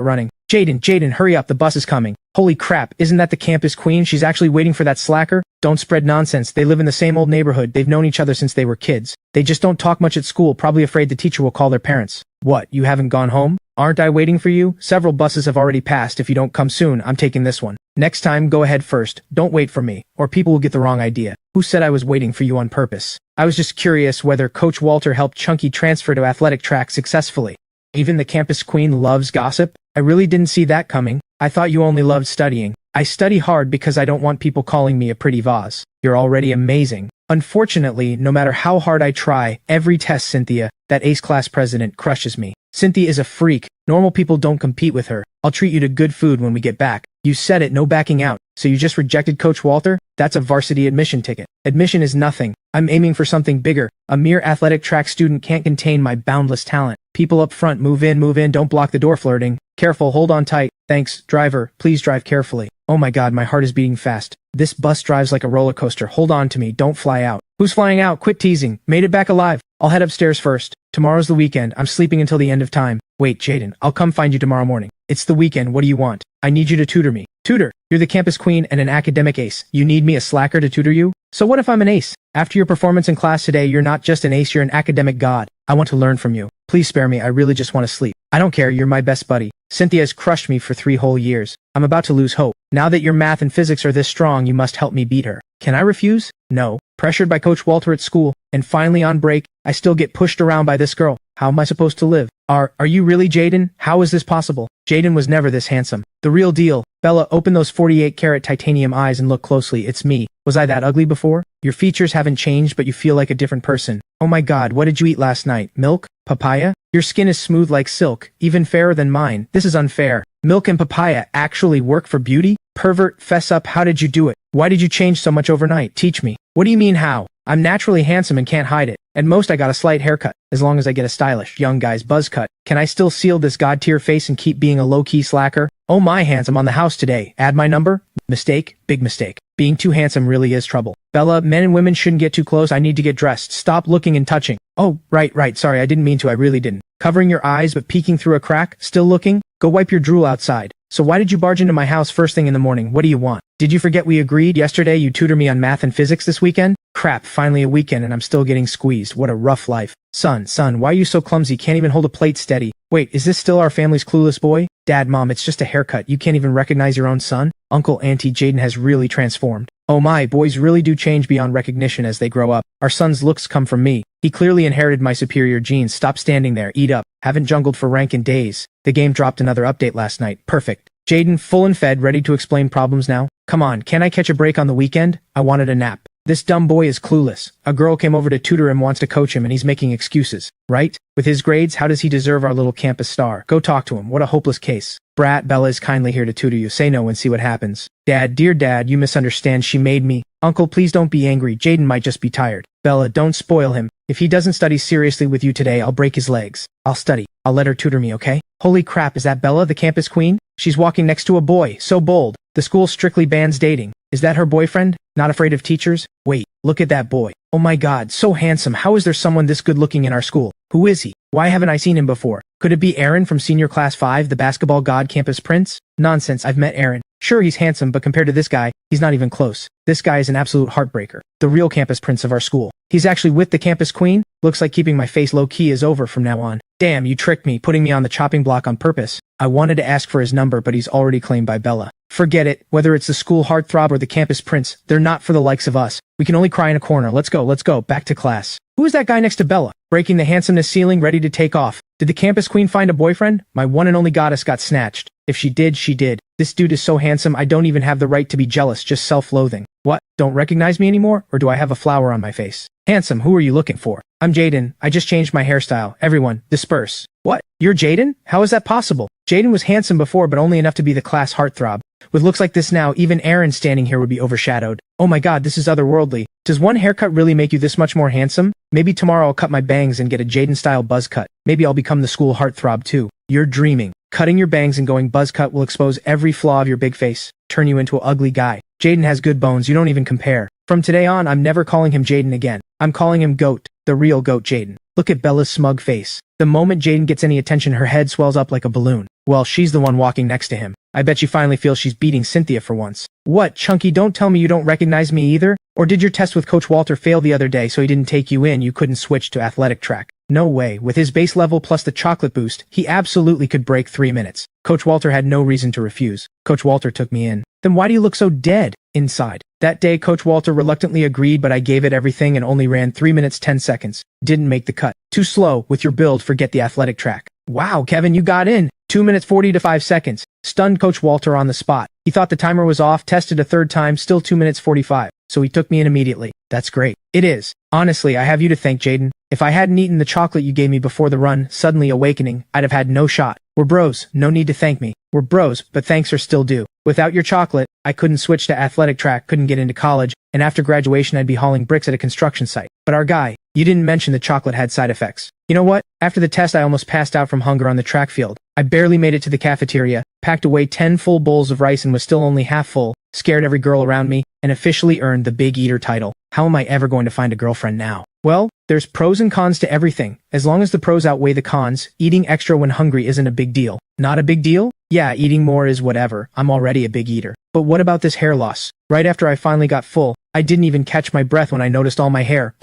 running. Jaden, hurry up, the bus is coming. Holy crap, isn't that the campus queen? She's actually waiting for that slacker? Don't spread nonsense, they live in the same old neighborhood, they've known each other since they were kids. They just don't talk much at school, probably afraid the teacher will call their parents. What, you haven't gone home? Aren't I waiting for you? Several buses have already passed, if you don't come soon, I'm taking this one. Next time, go ahead first, don't wait for me, or people will get the wrong idea. Who said I was waiting for you on purpose? I was just curious whether Coach Walter helped Chunky transfer to athletic track successfully. Even the campus queen loves gossip? I really didn't see that coming. I thought you only loved studying. I study hard because I don't want people calling me a pretty vase. You're already amazing. Unfortunately, no matter how hard I try, every test Cynthia, that ace class president, crushes me. Cynthia is a freak. Normal people don't compete with her. I'll treat you to good food when we get back. You said it, no backing out. So you just rejected Coach Walter? That's a varsity admission ticket. Admission is nothing. I'm aiming for something bigger. A mere athletic track student can't contain my boundless talent. People up front, move in, don't block the door flirting. Careful, hold on tight. Thanks, driver, please drive carefully. Oh my god, my heart is beating fast. This bus drives like a roller coaster, hold on to me, don't fly out. Who's flying out? Quit teasing. Made it back alive. I'll head upstairs first. Tomorrow's the weekend, I'm sleeping until the end of time. Wait, Jaden, I'll come find you tomorrow morning. It's the weekend, what do you want? I need you to tutor me. Tutor? You're the campus queen and an academic ace. You need me, a slacker, to tutor you? So what if I'm an ace? After your performance in class today, you're not just an ace, you're an academic god. I want to learn from you. Please spare me, I really just want to sleep. I don't care, you're my best buddy. Cynthia has crushed me for 3 whole years. I'm about to lose hope. Now that your math and physics are this strong, you must help me beat her. Can I refuse? No. Pressured by Coach Walter at school, and finally on break, I still get pushed around by this girl. How am I supposed to live? Are you really Jaden? How is this possible? Jaden was never this handsome. The real deal. Bella, open those 48-karat titanium eyes and look closely, it's me. Was I that ugly before? Your features haven't changed, but you feel like a different person. Oh my god, what did you eat last night? Milk? Papaya? Your skin is smooth like silk, even fairer than mine. This is unfair. Milk and papaya actually work for beauty? Pervert, fess up, how did you do it? Why did you change so much overnight? Teach me. What do you mean how? I'm naturally handsome and can't hide it. At most I got a slight haircut. As long as I get a stylish, young guy's buzz cut. Can I still seal this god-tier face and keep being a low-key slacker? Oh my handsome on the house today. Add my number? Mistake? Big mistake. Being too handsome really is trouble. Bella, men and women shouldn't get too close, I need to get dressed. Stop looking and touching. Oh, right, sorry, I didn't mean to, I really didn't. Covering your eyes but peeking through a crack? Still looking? Go wipe your drool outside. So why did you barge into my house first thing in the morning? What do you want? Did you forget we agreed yesterday you'd tutor me on math and physics this weekend? Crap, finally a weekend and I'm still getting squeezed. What a rough life. Son, why are you so clumsy? Can't even hold a plate steady. Wait, is this still our family's clueless boy? Dad, Mom, it's just a haircut. You can't even recognize your own son? Uncle, Auntie, Jaden has really transformed. Oh my, boys really do change beyond recognition as they grow up. Our son's looks come from me. He clearly inherited my superior genes. Stop standing there, eat up. Haven't jungled for rank in days. The game dropped another update last night. Perfect. Jaden, full and fed, ready to explain problems now? Come on, can I catch a break on the weekend? I wanted a nap. This dumb boy is clueless. A girl came over to tutor him, wants to coach him, and he's making excuses. Right? With his grades, how does he deserve our little campus star? Go talk to him. What a hopeless case. Brat, Bella is kindly here to tutor you. Say no and see what happens. Dad, dear Dad, you misunderstand. She made me. Uncle, please don't be angry. Jaden might just be tired. Bella, don't spoil him. If he doesn't study seriously with you today, I'll break his legs. I'll study. I'll let her tutor me, okay? Holy crap, is that Bella, the campus queen? She's walking next to a boy, so bold. The school strictly bans dating. Is that her boyfriend? Not afraid of teachers? Wait, look at that boy. Oh my god, so handsome. How is there someone this good looking in our school? Who is he? Why haven't I seen him before? Could it be Aaron from senior class 5, the basketball god campus prince? Nonsense, I've met Aaron. Sure, he's handsome, but compared to this guy, he's not even close. This guy is an absolute heartbreaker. The real campus prince of our school. He's actually with the campus queen? Looks like keeping my face low-key is over from now on. Damn, you tricked me, putting me on the chopping block on purpose. I wanted to ask for his number, but he's already claimed by Bella. Forget it, whether it's the school heartthrob or the campus prince, they're not for the likes of us. We can only cry in a corner. Let's go, back to class. Who is that guy next to Bella? Breaking the handsomeness ceiling, ready to take off. Did the campus queen find a boyfriend? My one and only goddess got snatched. If she did, she did. This dude is so handsome, I don't even have the right to be jealous, just self-loathing. What? Don't recognize me anymore? Or do I have a flower on my face? Handsome, who are you looking for? I'm Jaden. I just changed my hairstyle. Everyone, disperse. What? You're Jaden? How is that possible? Jaden was handsome before, but only enough to be the class heartthrob. With looks like this now, even Aaron standing here would be overshadowed. Oh my god, this is otherworldly. Does one haircut really make you this much more handsome? Maybe tomorrow I'll cut my bangs and get a Jaden-style buzz cut. Maybe I'll become the school heartthrob too. You're dreaming. Cutting your bangs and going buzz cut will expose every flaw of your big face, turn you into an ugly guy. Jaden has good bones, you don't even compare. From today on, I'm never calling him Jaden again. I'm calling him Goat, the real Goat Jaden. Look at Bella's smug face. The moment Jaden gets any attention, her head swells up like a balloon. Well, she's the one walking next to him. I bet she finally feels she's beating Cynthia for once. What, Chunky, don't tell me you don't recognize me either? Or did your test with Coach Walter fail the other day so he didn't take you in, you couldn't switch to athletic track? No way, with his base level plus the chocolate boost, he absolutely could break 3 minutes. Coach Walter had no reason to refuse. Coach Walter took me in. Then why do you look so dead inside? That day, Coach Walter reluctantly agreed, but I gave it everything and only ran 3 minutes 10 seconds. Didn't make the cut. Too slow, with your build, forget the athletic track. Wow, Kevin, you got in. 2 minutes 40 to 5 seconds. Stunned Coach Walter on the spot. He thought the timer was off, tested a third time, still 2 minutes 45. So he took me in immediately. That's great. It is. Honestly, I have you to thank, Jaden. If I hadn't eaten the chocolate you gave me before the run, suddenly awakening, I'd have had no shot. We're bros, no need to thank me. We're bros, but thanks are still due. Without your chocolate, I couldn't switch to athletic track, couldn't get into college, and after graduation I'd be hauling bricks at a construction site. But our guy, you didn't mention the chocolate had side effects. You know what? After the test I almost passed out from hunger on the track field. I barely made it to the cafeteria, packed away 10 full bowls of rice and was still only half full, scared every girl around me, and officially earned the Big Eater title. How am I ever going to find a girlfriend now? Well, there's pros and cons to everything. As long as the pros outweigh the cons, eating extra when hungry isn't a big deal. Not a big deal? Yeah, eating more is whatever. I'm already a big eater. But what about this hair loss? Right after I finally got full, I didn't even catch my breath when I noticed all my hair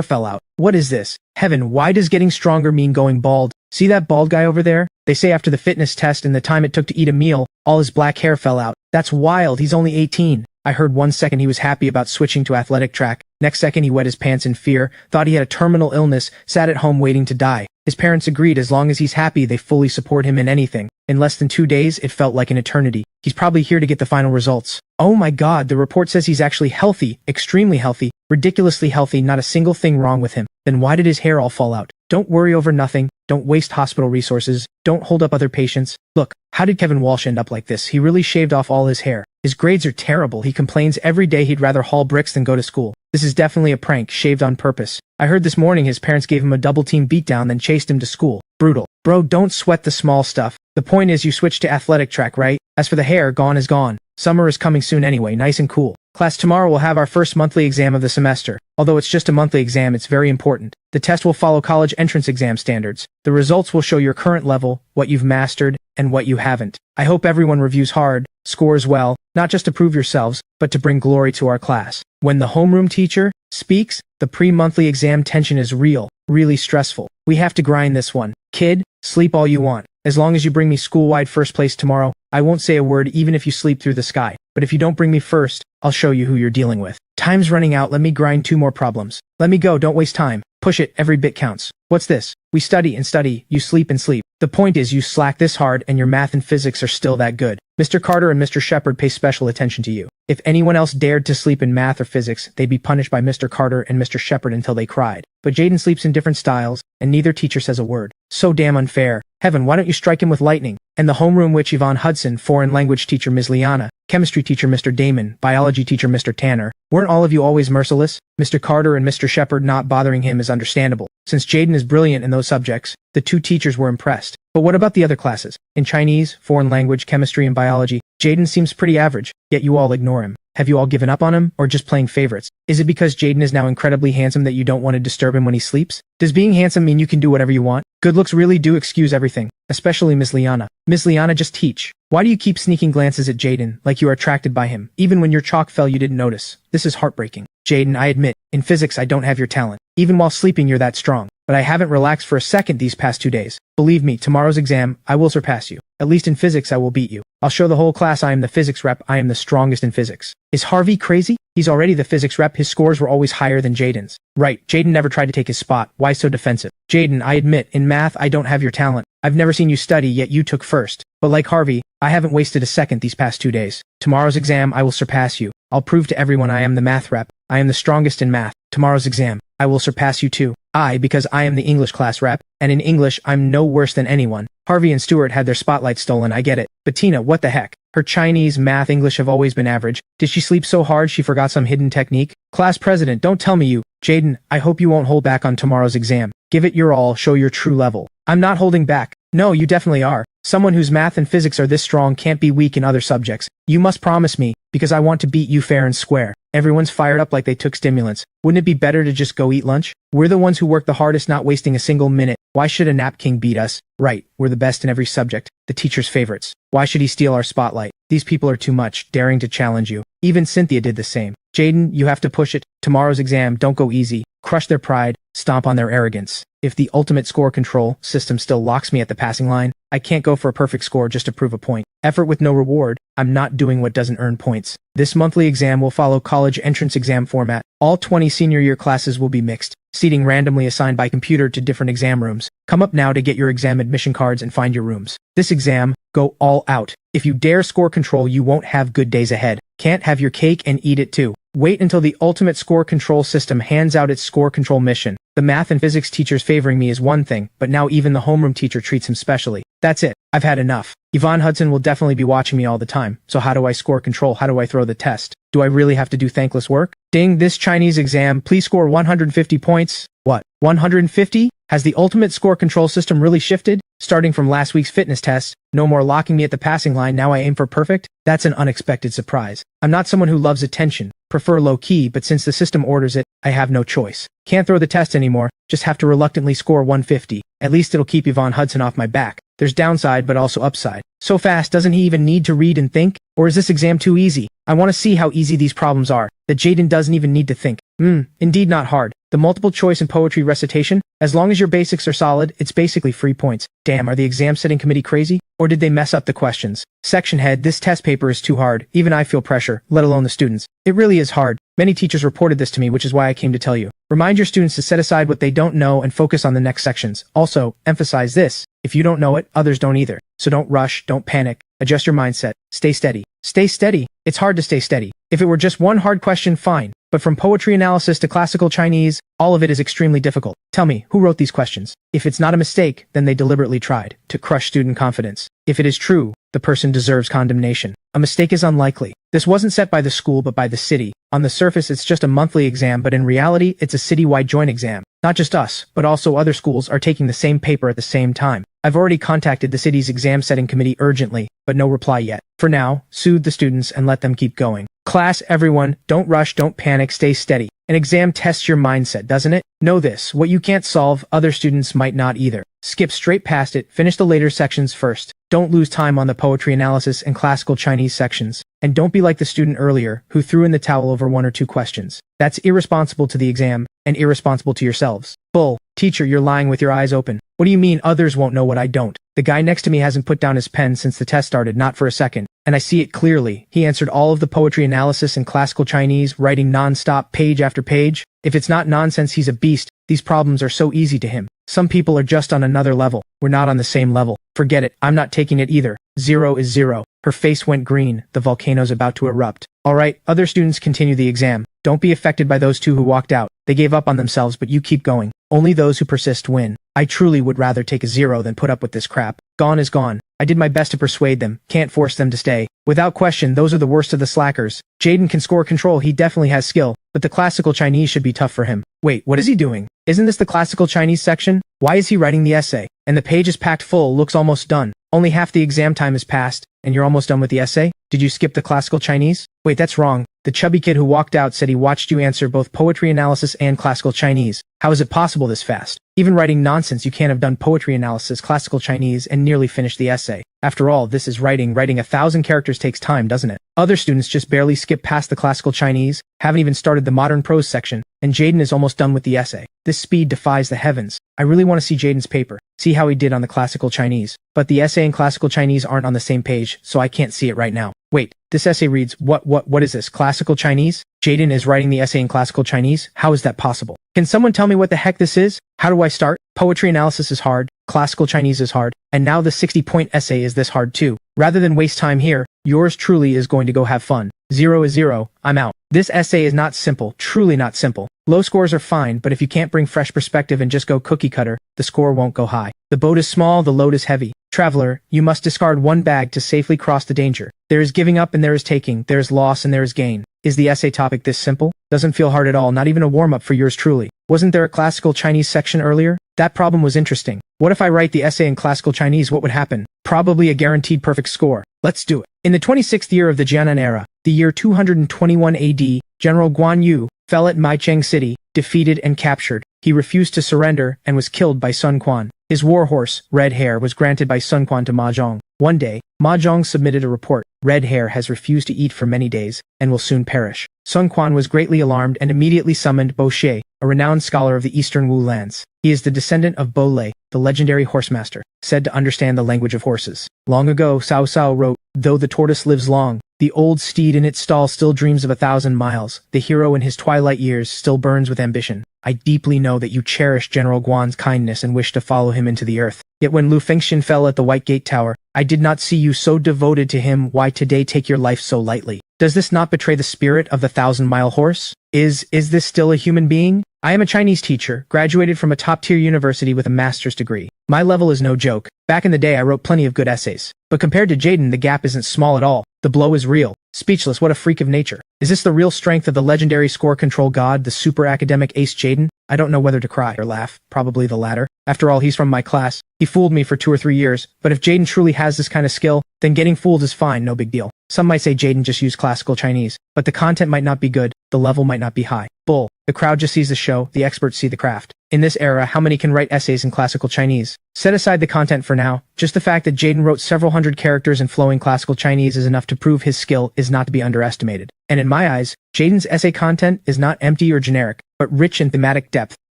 fell out. What is this? Heaven, why does getting stronger mean going bald? See that bald guy over there? They say after the fitness test and the time it took to eat a meal, all his black hair fell out. That's wild, he's only 18. I heard 1 second he was happy about switching to athletic track. Next second he wet his pants in fear, thought he had a terminal illness, sat at home waiting to die. His parents agreed as long as he's happy they fully support him in anything. In less than 2 days, it felt like an eternity. He's probably here to get the final results. Oh my god, the report says he's actually healthy, extremely healthy, ridiculously healthy, not a single thing wrong with him. Then why did his hair all fall out? Don't worry over nothing, don't waste hospital resources, don't hold up other patients. Look, how did Kevin Walsh end up like this? He really shaved off all his hair. His grades are terrible, he complains every day he'd rather haul bricks than go to school. This is definitely a prank, shaved on purpose. I heard this morning his parents gave him a double-team beatdown then chased him to school. Brutal. Bro, don't sweat the small stuff. The point is you switch to athletic track, right? As for the hair, gone is gone. Summer is coming soon anyway, nice and cool. Class, tomorrow we'll have our first monthly exam of the semester. Although it's just a monthly exam, it's very important. The test will follow college entrance exam standards. The results will show your current level, what you've mastered, and what you haven't. I hope everyone reviews hard, scores well, not just to prove yourselves, but to bring glory to our class. When the homeroom teacher speaks, the pre-monthly exam tension is real, really stressful. We have to grind this one. Kid, sleep all you want. As long as you bring me school-wide first place tomorrow, I won't say a word even if you sleep through the sky. But if you don't bring me first, I'll show you who you're dealing with. Time's running out, let me grind 2 more problems. Let me go, don't waste time. Push it, every bit counts. What's this? We study and study, you sleep and sleep. The point is you slack this hard and your math and physics are still that good. Mr. Carter and Mr. Shepard pay special attention to you. If anyone else dared to sleep in math or physics, they'd be punished by Mr. Carter and Mr. Shepard until they cried. But Jaden sleeps in different styles, and neither teacher says a word. So damn unfair. Heaven, why don't you strike him with lightning? And the homeroom witch Yvonne Hudson, foreign language teacher Ms. Liana, chemistry teacher Mr. Damon, biology teacher Mr. Tanner. Weren't all of you always merciless? Mr. Carter and Mr. Shepard not bothering him is understandable. Since Jaden is brilliant in those subjects, the 2 teachers were impressed. But what about the other classes? In Chinese, foreign language, chemistry, and biology, Jaden seems pretty average, yet you all ignore him. Have you all given up on him, or just playing favorites? Is it because Jaden is now incredibly handsome that you don't want to disturb him when he sleeps? Does being handsome mean you can do whatever you want? Good looks really do excuse everything, especially Miss Liana. Miss Liana, just teach. Why do you keep sneaking glances at Jaden, like you are attracted by him, even when your chalk fell you didn't notice? This is heartbreaking. Jaden, I admit, in physics I don't have your talent. Even while sleeping you're that strong. But I haven't relaxed for a second these past 2 days. Believe me, tomorrow's exam, I will surpass you. At least in physics I will beat you. I'll show the whole class I am the physics rep, I am the strongest in physics. Is Harvey crazy? He's already the physics rep, his scores were always higher than Jaden's. Right, Jaden never tried to take his spot, why so defensive? Jaden, I admit, in math I don't have your talent. I've never seen you study, yet you took first. But like Harvey, I haven't wasted a second these past 2 days. Tomorrow's exam I will surpass you. I'll prove to everyone I am the math rep. I am the strongest in math. Tomorrow's exam, I will surpass you too. Because I am the English class rep, and in English I'm no worse than anyone. Harvey and Stuart had their spotlight stolen, I get it. But Tina, what the heck? Her Chinese, math, English have always been average. Did she sleep so hard she forgot some hidden technique? Class president, don't tell me you. Jaden, I hope you won't hold back on tomorrow's exam. Give it your all, show your true level. I'm not holding back. No, you definitely are. Someone whose math and physics are this strong can't be weak in other subjects. You must promise me, because I want to beat you fair and square. Everyone's fired up like they took stimulants. Wouldn't it be better to just go eat lunch? We're the ones who work the hardest, not wasting a single minute. Why should a nap king beat us? Right, we're the best in every subject, the teacher's favorites. Why should he steal our spotlight? These people are too much, daring to challenge you. Even Cynthia did the same. Jaden, you have to push it. Tomorrow's exam, don't go easy. Crush their pride, stomp on their arrogance. If the ultimate score control system still locks me at the passing line, I can't go for a perfect score just to prove a point. Effort with no reward, I'm not doing what doesn't earn points. This monthly exam will follow college entrance exam format. All 20 senior year classes will be mixed, seating randomly assigned by computer to different exam rooms. Come up now to get your exam admission cards and find your rooms. This exam, go all out. If you dare score control, you won't have good days ahead. Can't have your cake and eat it too. Wait until the ultimate score control system hands out its score control mission. The math and physics teachers favoring me is one thing, but now even the homeroom teacher treats him specially. That's it. I've had enough. Yvonne Hudson will definitely be watching me all the time. So how do I score control? How do I throw the test? Do I really have to do thankless work? Ding, this Chinese exam, please score 150 points. What? 150? Has the ultimate score control system really shifted? Starting from last week's fitness test, no more locking me at the passing line, now I aim for perfect? That's an unexpected surprise. I'm not someone who loves attention, prefer low-key, but since the system orders it, I have no choice. Can't throw the test anymore, just have to reluctantly score 150. At least it'll keep Yvonne Hudson off my back. There's downside but also upside. So fast, doesn't he even need to read and think? Or is this exam too easy? I want to see how easy these problems are, that Jaden doesn't even need to think. Indeed not hard. The multiple choice and poetry recitation, as long as your basics are solid, it's basically free points. Damn, are the exam setting committee crazy? Or did they mess up the questions? Section head, this test paper is too hard. Even I feel pressure, let alone the students. It really is hard. Many teachers reported this to me, which is why I came to tell you. Remind your students to set aside what they don't know and focus on the next sections. Also, emphasize this. If you don't know it, others don't either. So don't rush, don't panic. Adjust your mindset. Stay steady. Stay steady. It's hard to stay steady. If it were just one hard question, fine. But from poetry analysis to classical Chinese, all of it is extremely difficult. Tell me, who wrote these questions? If it's not a mistake, then they deliberately tried to crush student confidence. If it is true, the person deserves condemnation. A mistake is unlikely. This wasn't set by the school but by the city. On the surface, it's just a monthly exam, but in reality, it's a citywide joint exam. Not just us, but also other schools are taking the same paper at the same time. I've already contacted the city's exam setting committee urgently, but no reply yet. For now, soothe the students and let them keep going. Class, everyone, don't rush, don't panic, stay steady. An exam tests your mindset, doesn't it? Know this, what you can't solve, other students might not either. Skip straight past it, finish the later sections first. Don't lose time on the poetry analysis and classical Chinese sections. And don't be like the student earlier, who threw in the towel over one or two questions. That's irresponsible to the exam, and irresponsible to yourselves. Bull. Teacher, you're lying with your eyes open. What do you mean others won't know what I don't? The guy next to me hasn't put down his pen since the test started, not for a second. And I see it clearly. He answered all of the poetry analysis and classical Chinese, writing non-stop page after page. If it's not nonsense, he's a beast. These problems are so easy to him. Some people are just on another level. We're not on the same level. Forget it. I'm not taking it either. 0 is 0. Her face went green. The volcano's about to erupt. Alright, other students continue the exam. Don't be affected by those two who walked out. They gave up on themselves, but you keep going. Only those who persist win. I truly would rather take a 0 than put up with this crap. Gone is gone. I did my best to persuade them. Can't force them to stay. Without question, those are the worst of the slackers. Jaden can score control, he definitely has skill, but the classical Chinese should be tough for him. Wait, what is he doing? Isn't this the classical Chinese section? Why is he writing the essay? And the page is packed full, looks almost done. Only half the exam time has passed, and you're almost done with the essay? Did you skip the classical Chinese? Wait, that's wrong. The chubby kid who walked out said he watched you answer both poetry analysis and classical Chinese. How is it possible this fast? Even writing nonsense, you can't have done poetry analysis, classical Chinese, and nearly finished the essay. After all, this is writing. Writing 1,000 characters takes time, doesn't it? Other students just barely skip past the classical Chinese, haven't even started the modern prose section, and Jaden is almost done with the essay. This speed defies the heavens. I really want to see Jaden's paper, see how he did on the classical Chinese. But the essay and classical Chinese aren't on the same page, so I can't see it right now. Wait, this essay reads, what is this, classical Chinese? Jaden is writing the essay in classical Chinese? How is that possible? Can someone tell me what the heck this is? How do I start? Poetry analysis is hard, classical Chinese is hard, and now the 60-point essay is this hard too. Rather than waste time here, yours truly is going to go have fun. 0 is 0, I'm out. This essay is not simple, truly not simple. Low scores are fine, but if you can't bring fresh perspective and just go cookie cutter, the score won't go high. The boat is small, the load is heavy. Traveler, you must discard one bag to safely cross the danger. There is giving up and there is taking, there is loss and there is gain. Is the essay topic this simple? Doesn't feel hard at all, not even a warm-up for yours truly. Wasn't there a classical Chinese section earlier? That problem was interesting. What if I write the essay in classical Chinese, what would happen? Probably a guaranteed perfect score. Let's do it. In the 26th year of the Jianan era, the year 221 AD, General Guan Yu fell at Maicheng City, defeated and captured. He refused to surrender and was killed by Sun Quan. His war horse, Red Hair, was granted by Sun Quan to Ma Zhong. One day, Ma Zhong submitted a report. Red Hair has refused to eat for many days and will soon perish. Sun Quan was greatly alarmed and immediately summoned Bo Xie, a renowned scholar of the eastern Wu lands. He is the descendant of Bo Lei, the legendary horsemaster, said to understand the language of horses. Long ago, Cao Cao wrote, "Though the tortoise lives long, the old steed in its stall still dreams of 1,000 miles. The hero in his twilight years still burns with ambition. I deeply know that you cherish General Guan's kindness and wish to follow him into the earth. Yet when Lu Fengxian fell at the White Gate Tower, I did not see you so devoted to him. Why today take your life so lightly? Does this not betray the spirit of the 1,000-mile horse? Is this still a human being? I am a Chinese teacher, graduated from a top-tier university with a master's degree. My level is no joke. Back in the day I wrote plenty of good essays. But compared to Jaden, the gap isn't small at all. The blow is real. Speechless, what a freak of nature. Is this the real strength of the legendary score control god, the super academic ace Jaden? I don't know whether to cry or laugh, probably the latter. After all, he's from my class. He fooled me for 2 or 3 years, but if Jaden truly has this kind of skill, then getting fooled is fine, no big deal. Some might say Jaden just used classical Chinese, but the content might not be good, the level might not be high. Bull. The crowd just sees the show, the experts see the craft. In this era, how many can write essays in classical Chinese? Set aside the content for now. Just the fact that Jaden wrote several hundred characters in flowing classical Chinese is enough to prove his skill is not to be underestimated. And in my eyes, Jaden's essay content is not empty or generic, but rich in thematic depth,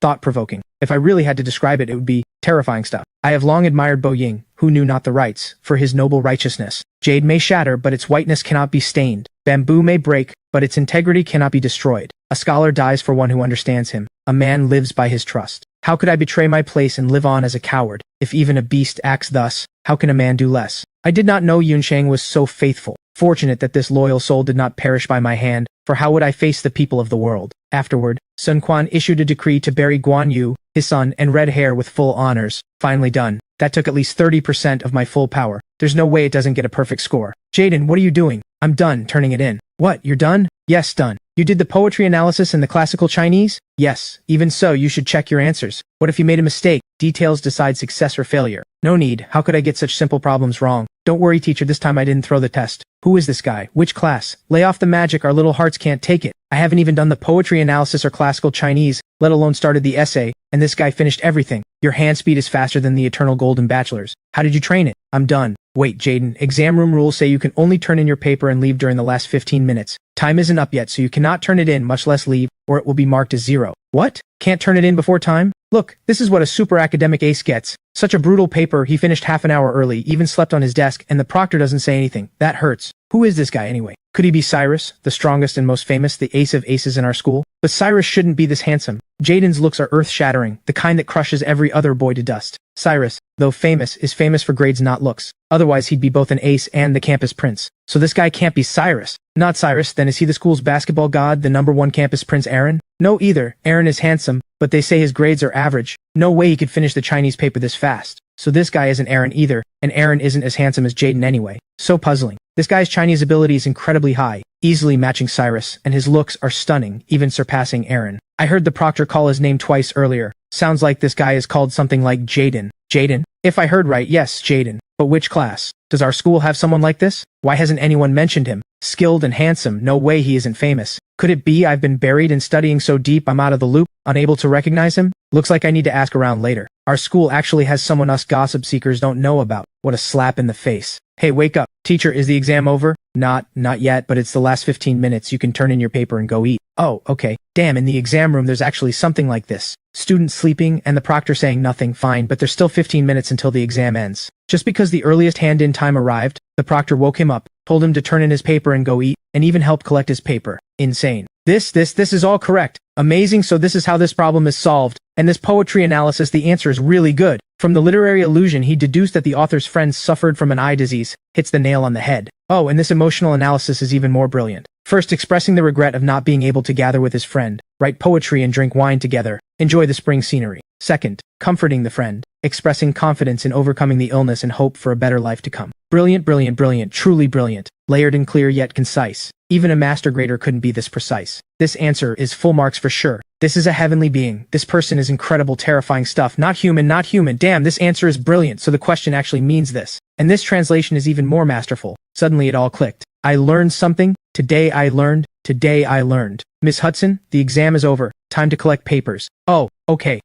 thought-provoking. If I really had to describe it, it would be terrifying stuff. I have long admired Bo Ying, who knew not the rights, for his noble righteousness. Jade may shatter, but its whiteness cannot be stained. Bamboo may break, but its integrity cannot be destroyed. A scholar dies for one who understands him. A man lives by his trust. How could I betray my place and live on as a coward? If even a beast acts thus, how can a man do less? I did not know Yunsheng was so faithful. Fortunate that this loyal soul did not perish by my hand, for how would I face the people of the world? Afterward, Sun Quan issued a decree to bury Guan Yu, his son, and Red Hair with full honors. Finally done. That took at least 30% of my full power. There's no way it doesn't get a perfect score. Jaden, what are you doing? I'm done turning it in. What, you're done? Yes, done. You did the poetry analysis in the classical Chinese? Yes. Even so, you should check your answers. What if you made a mistake? Details decide success or failure. No need. How could I get such simple problems wrong? Don't worry, teacher, this time I didn't throw the test. Who is this guy? Which class? Lay off the magic, our little hearts can't take it. I haven't even done the poetry analysis or classical Chinese, let alone started the essay, and this guy finished everything. Your hand speed is faster than the eternal golden bachelors. How did you train it? I'm done. Wait, Jaden, exam room rules say you can only turn in your paper and leave during the last 15 minutes. Time isn't up yet, so you cannot turn it in, much less leave, or it will be marked as 0. What? Can't turn it in before time? Look, this is what a super academic ace gets. Such a brutal paper, he finished half an hour early, even slept on his desk, and the proctor doesn't say anything. That hurts. Who is this guy anyway? Could he be Cyrus, the strongest and most famous, the ace of aces in our school? But Cyrus shouldn't be this handsome. Jaden's looks are earth-shattering, the kind that crushes every other boy to dust. Cyrus, though famous, is famous for grades not looks. Otherwise he'd be both an ace and the campus prince. So this guy can't be Cyrus. Not Cyrus, then is he the school's basketball god, the #1 campus prince Aaron? No either. Aaron is handsome, but they say his grades are average. No way he could finish the Chinese paper this fast. So this guy isn't Aaron either, and Aaron isn't as handsome as Jaden anyway. So puzzling. This guy's Chinese ability is incredibly high, easily matching Cyrus, and his looks are stunning, even surpassing Aaron. I heard the proctor call his name twice earlier. Sounds like this guy is called something like Jaden. Jaden? If I heard right, yes, Jaden. But which class? Does our school have someone like this? Why hasn't anyone mentioned him? Skilled and handsome, no way he isn't famous. Could it be I've been buried in studying so deep I'm out of the loop, unable to recognize him? Looks like I need to ask around later. Our school actually has someone us gossip seekers don't know about. What a slap in the face. Hey, wake up. Teacher, is the exam over? Not yet, but it's the last 15 minutes. You can turn in your paper and go eat. Oh, okay. Damn, in the exam room there's actually something like this. Students sleeping and the proctor saying nothing, fine, but there's still 15 minutes until the exam ends. Just because the earliest hand-in time arrived, the proctor woke him up, told him to turn in his paper and go eat, and even helped collect his paper. Insane. This is all correct. Amazing, so this is how this problem is solved. And this poetry analysis, the answer is really good. From the literary allusion, he deduced that the author's friend suffered from an eye disease. Hits the nail on the head. Oh, and this emotional analysis is even more brilliant. First, expressing the regret of not being able to gather with his friend, write poetry and drink wine together, enjoy the spring scenery. Second, comforting the friend, expressing confidence in overcoming the illness and hope for a better life to come. Brilliant, brilliant, brilliant, truly brilliant. Layered and clear yet concise. Even a master grader couldn't be this precise. This answer is full marks for sure. This is a heavenly being. This person is incredible, terrifying stuff. Not human, not human. Damn, this answer is brilliant, so the question actually means this. And this translation is even more masterful. Suddenly it all clicked. I learned something. Today I learned. Today I learned. Miss Hudson, the exam is over. Time to collect papers. Oh, okay.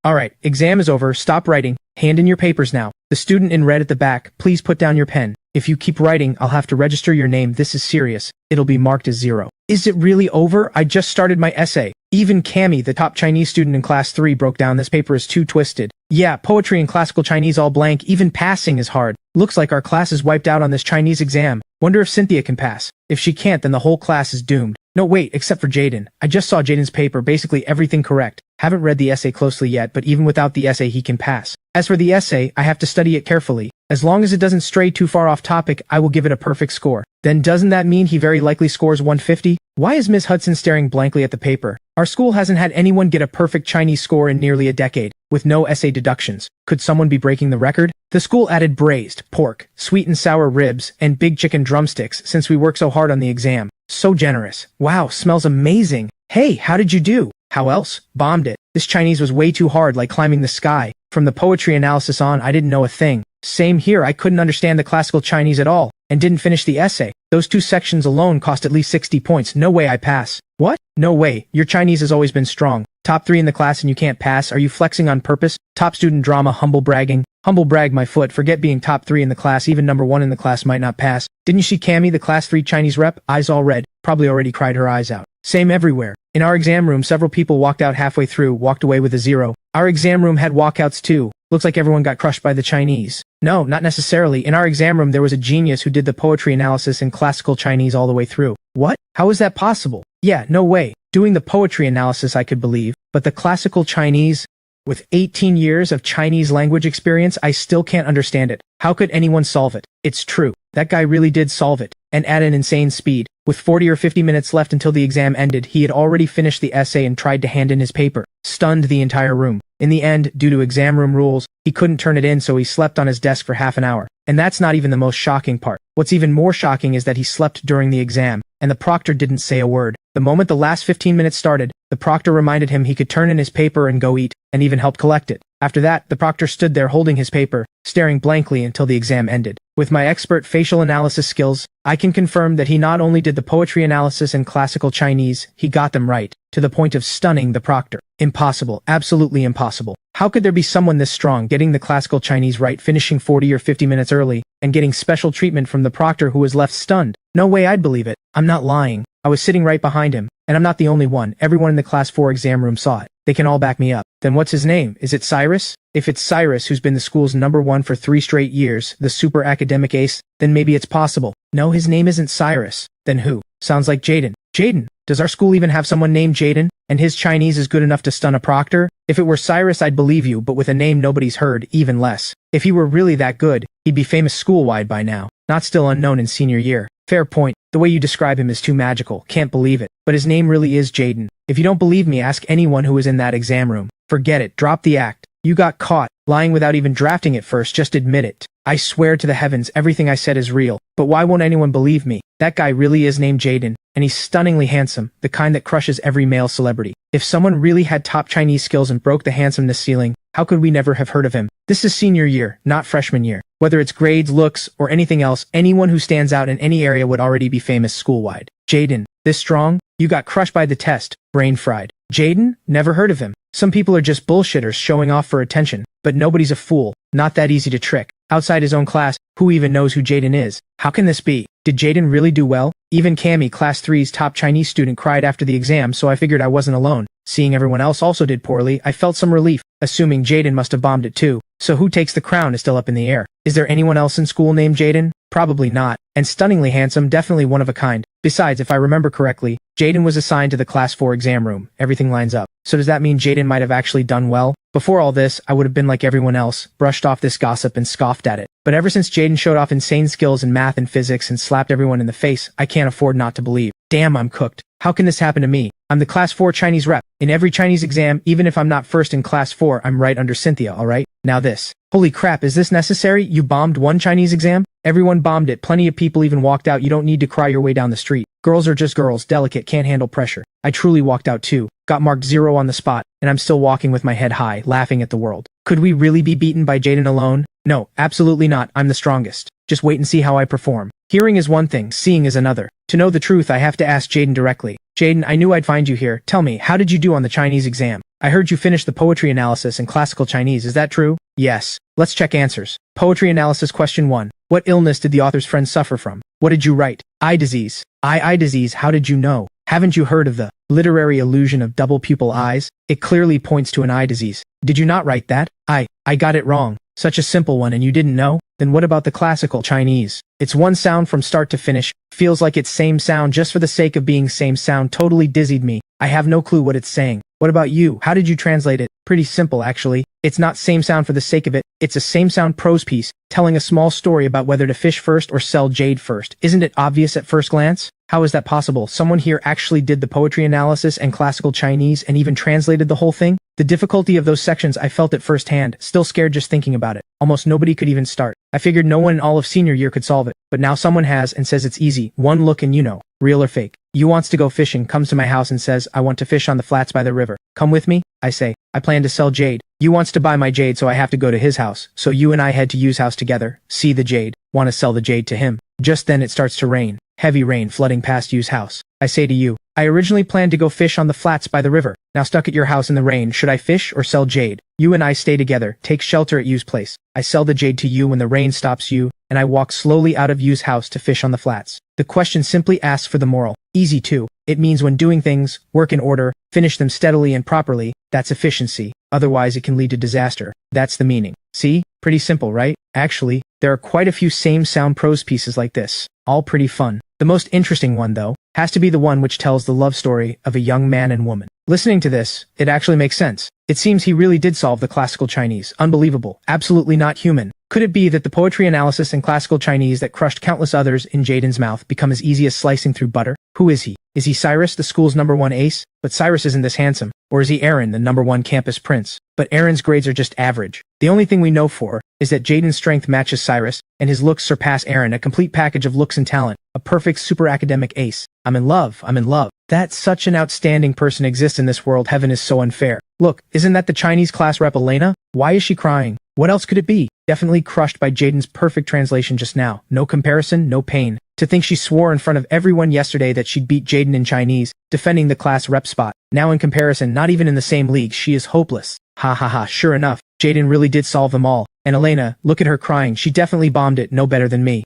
Alright, exam is over. Stop writing. Hand in your papers now. The student in red at the back, please put down your pen. If you keep writing, I'll have to register your name. This is serious. It'll be marked as 0. Is it really over? I just started my essay. Even Cammy, the top Chinese student in class 3, broke down this paper is too twisted. Yeah, poetry and classical Chinese all blank. Even passing is hard. Looks like our class is wiped out on this Chinese exam. Wonder if Cynthia can pass. If she can't, then the whole class is doomed. No, wait, except for Jaden. I just saw Jaden's paper, basically everything correct. Haven't read the essay closely yet, but even without the essay he can pass. As for the essay, I have to study it carefully. As long as it doesn't stray too far off topic, I will give it a perfect score. Then doesn't that mean he very likely scores 150? Why is Miss Hudson staring blankly at the paper? Our school hasn't had anyone get a perfect Chinese score in nearly a decade, with no essay deductions. Could someone be breaking the record? The school added braised pork, sweet and sour ribs, and big chicken drumsticks since we work so hard on the exam. So generous. Wow, smells amazing. Hey, how did you do? How else? Bombed it. This Chinese was way too hard, like climbing the sky. From the poetry analysis on, I didn't know a thing. Same here, I couldn't understand the classical Chinese at all, and didn't finish the essay. Those 2 sections alone cost at least 60 points. No way I pass. What? No way. Your Chinese has always been strong. Top 3 in the class and you can't pass? Are you flexing on purpose? Top student drama, humble bragging. Humble brag my foot, forget being top 3 in the class, even number 1 in the class might not pass. Didn't you see Cammy, the class 3 Chinese rep? Eyes all red, probably already cried her eyes out. Same everywhere. In our exam room, several people walked out halfway through, walked away with a 0. Our exam room had walkouts too. Looks like everyone got crushed by the Chinese. No, not necessarily. In our exam room there was a genius who did the poetry analysis in classical Chinese all the way through. What? How is that possible? Yeah, no way. Doing the poetry analysis I could believe, but the classical Chinese? With 18 years of Chinese language experience, I still can't understand it. How could anyone solve it? It's true. That guy really did solve it. And at an insane speed. With 40 or 50 minutes left until the exam ended, he had already finished the essay and tried to hand in his paper. Stunned the entire room. In the end, due to exam room rules, he couldn't turn it in, so he slept on his desk for half an hour. And that's not even the most shocking part. What's even more shocking is that he slept during the exam, and the proctor didn't say a word. The moment the last 15 minutes started, the proctor reminded him he could turn in his paper and go eat, and even helped collect it. After that, the proctor stood there holding his paper, staring blankly until the exam ended. With my expert facial analysis skills, I can confirm that he not only did the poetry analysis in classical Chinese, he got them right, to the point of stunning the proctor. Impossible, absolutely impossible. How could there be someone this strong getting the classical Chinese right, finishing 40 or 50 minutes early, and getting special treatment from the proctor who was left stunned? No way I'd believe it. I'm not lying. I was sitting right behind him, and I'm not the only one. Everyone in the class 4 exam room saw it. They can all back me up. Then what's his name? Is it Cyrus? If it's Cyrus, who's been the school's #1 for 3 straight years, the super academic ace, then maybe it's possible. No, his name isn't Cyrus. Then who? Sounds like Jaden. Jaden? Does our school even have someone named Jaden? And his Chinese is good enough to stun a proctor? If it were Cyrus, I'd believe you, but with a name nobody's heard, even less. If he were really that good, he'd be famous school-wide by now. Not still unknown in senior year. Fair point. The way you describe him is too magical. Can't believe it. But his name really is Jaden. If you don't believe me, ask anyone who was in that exam room. Forget it. Drop the act. You got caught. Lying without even drafting it first. Just admit it. I swear to the heavens, everything I said is real. But why won't anyone believe me? That guy really is named Jaden, and he's stunningly handsome, the kind that crushes every male celebrity. If someone really had top Chinese skills and broke the handsomeness ceiling, how could we never have heard of him? This is senior year, not freshman year. Whether it's grades, looks, or anything else, anyone who stands out in any area would already be famous school-wide. Jaden, this strong? You got crushed by the test. Brain fried. Jaden? Never heard of him. Some people are just bullshitters showing off for attention, but nobody's a fool. Not that easy to trick. Outside his own class, who even knows who Jaden is? How can this be? Did Jaden really do well? Even Cammy, class 3's top Chinese student, cried after the exam, so I figured I wasn't alone. Seeing everyone else also did poorly, I felt some relief, assuming Jaden must have bombed it too. So who takes the crown is still up in the air. Is there anyone else in school named Jaden? Probably not. And stunningly handsome, definitely one of a kind. Besides, if I remember correctly, Jaden was assigned to the class 4 exam room. Everything lines up. So does that mean Jaden might have actually done well? Before all this, I would have been like everyone else, brushed off this gossip and scoffed at it. But ever since Jaden showed off insane skills in math and physics and slapped everyone in the face, I can't afford not to believe. Damn, I'm cooked. How can this happen to me? I'm the class 4 Chinese rep. In every Chinese exam, even if I'm not first in class 4, I'm right under Cynthia, alright? Now this. Holy crap, is this necessary? You bombed one Chinese exam? Everyone bombed it. Plenty of people even walked out. You don't need to cry your way down the street. Girls are just girls, delicate, can't handle pressure. I truly walked out too. Got marked 0 on the spot, and I'm still walking with my head high, laughing at the world. Could we really be beaten by Jaden alone? No, absolutely not. I'm the strongest. Just wait and see how I perform. Hearing is one thing, seeing is another. To know the truth, I have to ask Jaden directly. Jaden, I knew I'd find you here. Tell me, how did you do on the Chinese exam? I heard you finished the poetry analysis in classical Chinese, is that true? Yes. Let's check answers. Poetry analysis question 1. What illness did the author's friend suffer from? What did you write? Eye disease. Eye disease, how did you know? Haven't you heard of the literary illusion of double pupil eyes? It clearly points to an eye disease. Did you not write that? I got it wrong. Such a simple one and you didn't know? Then what about the classical Chinese? It's one sound from start to finish. Feels like it's same sound just for the sake of being same sound. Totally dizzied me. I have no clue what it's saying. What about you? How did you translate it? Pretty simple actually. It's not same sound for the sake of it. It's a same sound prose piece, telling a small story about whether to fish first or sell jade first. Isn't it obvious at first glance? How is that possible? Someone here actually did the poetry analysis and classical Chinese and even translated the whole thing? The difficulty of those sections I felt it firsthand, still scared just thinking about it. Almost nobody could even start. I figured no one in all of senior year could solve it, but now someone has and says it's easy. One look and you know, real or fake. You wants to go fishing, comes to my house and says, I want to fish on the flats by the river. Come with me? I say, I plan to sell jade. You wants to buy my jade so I have to go to his house. So you and I head to Yu's house together, see the jade, want to sell the jade to him. Just then it starts to rain. Heavy rain flooding past Yu's house. I say to you, I originally planned to go fish on the flats by the river. Now stuck at your house in the rain, should I fish or sell jade? You and I stay together, take shelter at Yu's place. I sell the jade to you when the rain stops you, and I walk slowly out of Yu's house to fish on the flats. The question simply asks for the moral. Easy too. It means when doing things, work in order, finish them steadily and properly, that's efficiency. Otherwise it can lead to disaster. That's the meaning. See? Pretty simple, right? Actually, there are quite a few same sound prose pieces like this. All pretty fun. The most interesting one, though, has to be the one which tells the love story of a young man and woman. Listening to this, it actually makes sense. It seems he really did solve the classical Chinese. Unbelievable. Absolutely not human. Could it be that the poetry analysis and classical Chinese that crushed countless others in Jaden's mouth become as easy as slicing through butter? Who is he? Is he Cyrus, the school's #1 ace? But Cyrus isn't this handsome. Or is he Aaron, the #1 campus prince? But Aaron's grades are just average. The only thing we know for is that Jaden's strength matches Cyrus, and his looks surpass Aaron, a complete package of looks and talent. A perfect super academic ace. I'm in love. I'm in love. That such an outstanding person exists in this world. Heaven is so unfair. Look, isn't that the Chinese class rep Elena? Why is she crying? What else could it be? Definitely crushed by Jaden's perfect translation just now. No comparison, no pain. To think she swore in front of everyone yesterday that she'd beat Jaden in Chinese, defending the class rep spot. Now in comparison, not even in the same league, she is hopeless. Ha ha ha, sure enough, Jaden really did solve them all. And Elena, look at her crying, she definitely bombed it no better than me.